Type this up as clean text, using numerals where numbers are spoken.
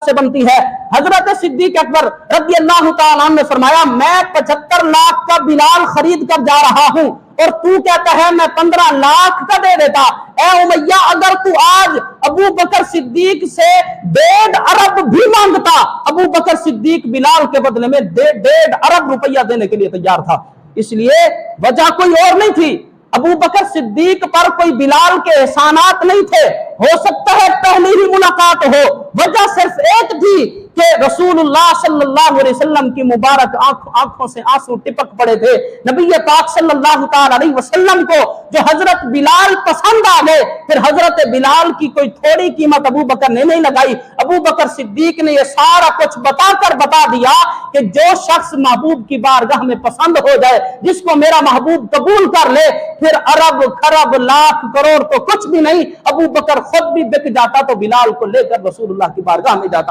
से बनती है। हजरत सिद्दीक अकबर रज़ी अल्लाह तआला अन्हु ने फरमाया, मैं 75 लाख का बिलाल खरीद कर जा रहा हूं और तू कहता है मैं 15 लाख का दे देता। ए उमैया, अगर तू आज अबू बकर सिद्दीक से 1.5 अरब भी मांगता, अबू बकर सिद्दीक बिलाल के बदले में 1.5 अरब रुपया देने के लिए तैयार था। इसलिए वजह कोई और नहीं थी, अबू बकर सिद्दीक पर कोई बिलाल के एहसानात नहीं थे। हो सकता है पहली ही मुलाकात हो, वजह सिर्फ एक थी कि रसूलुल्लाह सल्लल्लाहु अलैहि वसल्लम की मुबारक आंखों से आंसू टिपक पड़े थे। नबी पाक सल्लल्लाहु अलैहि वसल्लम को जो हजरत बिलाल पसंद आ गए, फिर हजरत बिलाल की कोई थोड़ी कीमत अबू बकर ने नहीं लगाई। अबू बकर सिद्दीक ने यह सारा कुछ बताकर बता दिया कि जो शख्स महबूब की बारगाह में पसंद हो जाए, जिसको मेरा महबूब कबूल कर ले, फिर अरब खरब लाख करोड़ तो कुछ भी नहीं, अबू बकर खुद भी बिक जाता तो बिलाल को लेकर रसूलुल्लाह की बारगाह में जाता।